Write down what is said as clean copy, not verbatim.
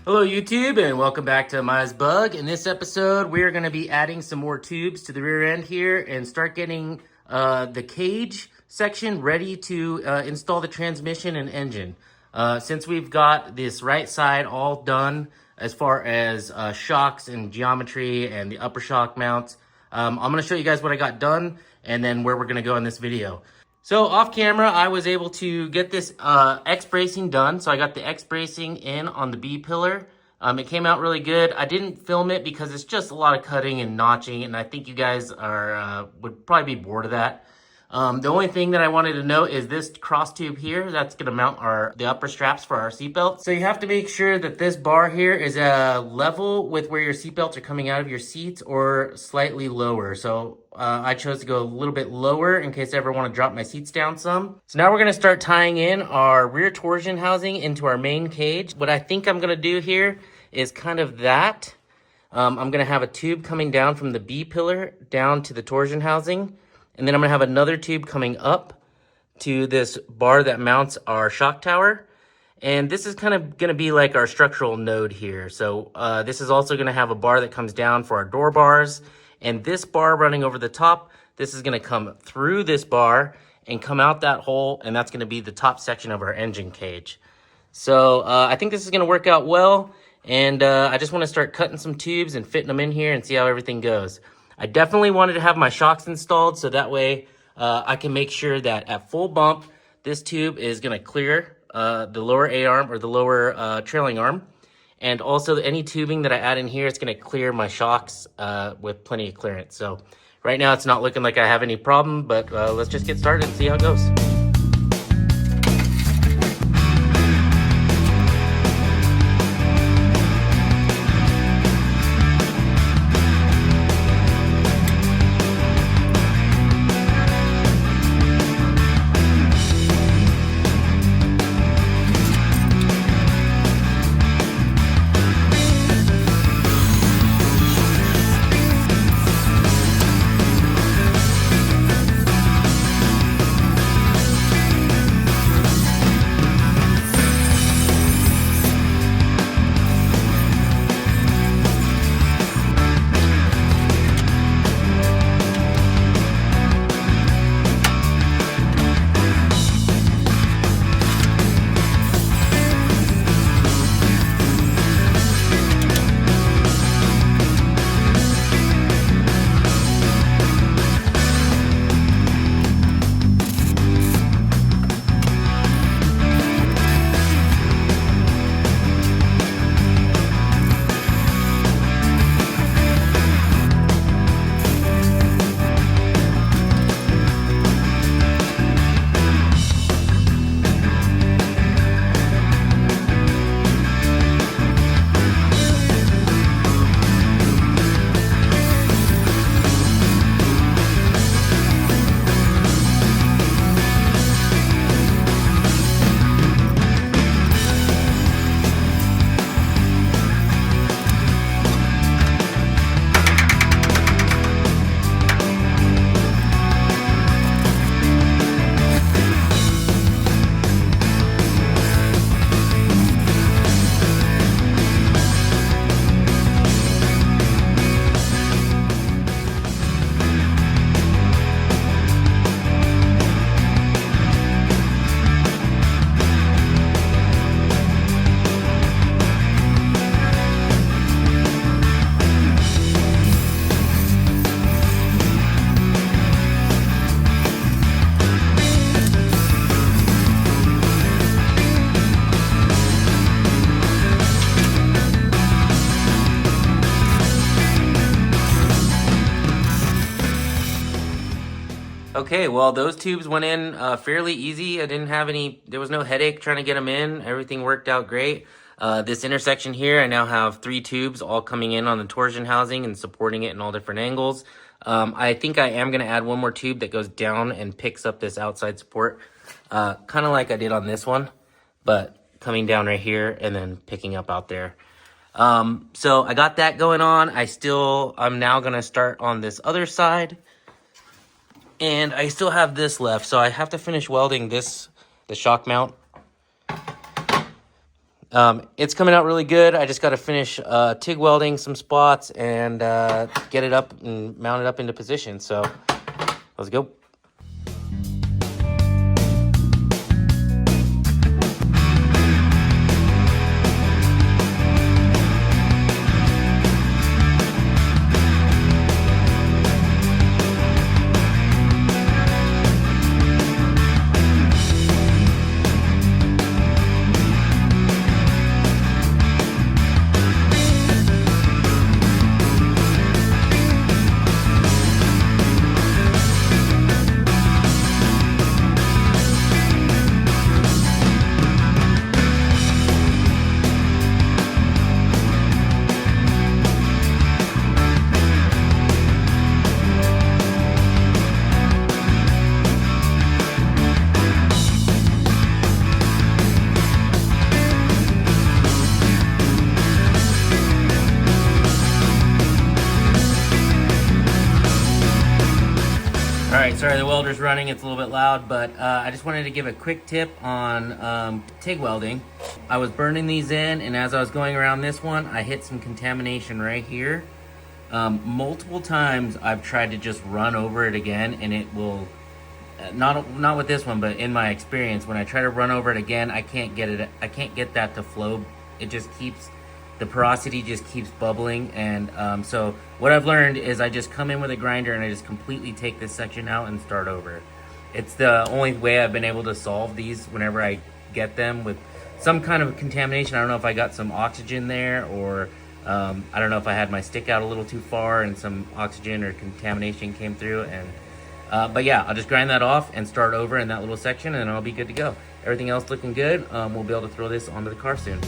Hello YouTube and welcome back to Maya's Bug. In this episode we are going to be adding some more tubes to the rear end here and start getting the cage section ready to install the transmission and engine. Since we've got this right side all done as far as shocks and geometry and the upper shock mounts, I'm going to show you guys what I got done and then where we're going to go in this video. So off camera, I was able to get this X bracing done. So I got the X bracing in on the B pillar. It came out really good. I didn't film it because it's just a lot of cutting and notching, and I think you guys are would probably be bored of that. The only thing that I wanted to note is this cross tube here. That's going to mount the upper straps for our seatbelt. So you have to make sure that this bar here is level with where your seatbelts are coming out of your seats or slightly lower. So I chose to go a little bit lower in case I ever want to drop my seats down some. So now we're going to start tying in our rear torsion housing into our main cage. What I think I'm going to do here is kind of that. I'm going to have a tube coming down from the B pillar down to the torsion housing. And then I'm going to have another tube coming up to this bar that mounts our shock tower. And this is kind of going to be like our structural node here. So this is also going to have a bar that comes down for our door bars. And this bar running over the top, this is going to come through this bar and come out that hole. And that's going to be the top section of our engine cage. So I think this is going to work out well. And I just want to start cutting some tubes and fitting them in here and see how everything goes. I definitely wanted to have my shocks installed so that way I can make sure that at full bump, this tube is going to clear the lower A-arm or the lower trailing arm. And also any tubing that I add in here is going to clear my shocks with plenty of clearance. So right now it's not looking like I have any problem, but let's just get started and see how it goes. Okay, well, those tubes went in fairly easy. I didn't have there was no headache trying to get them in. Everything worked out great. This intersection here, I now have 3 tubes all coming in on the torsion housing and supporting it in all different angles. I think I am going to add one more tube that goes down and picks up this outside support, kind of like I did on this one, but coming down right here and then picking up out there. So I got that going on. I'm now going to start on this other side. And I still have this left, so I have to finish welding the shock mount. It's coming out really good. I just got to finish TIG welding some spots and get it up and mount it up into position. So let's go. Alright, sorry the welder's running, it's a little bit loud, but I just wanted to give a quick tip on TIG welding. I was burning these in, and as I was going around this one, I hit some contamination right here. Multiple times I've tried to just run over it again, and it will, not with this one, but in my experience, when I try to run over it again, I can't get that to flow. It just keeps, the porosity just keeps bubbling, and so what I've learned is I just come in with a grinder and I just completely take this section out and start over. It's the only way I've been able to solve these whenever I get them with some kind of contamination. I don't know if I got some oxygen there, or I don't know if I had my stick out a little too far and some oxygen or contamination came through. And but yeah, I'll just grind that off and start over in that little section, and I'll be good to go. Everything else looking good. We'll be able to throw this onto the car soon.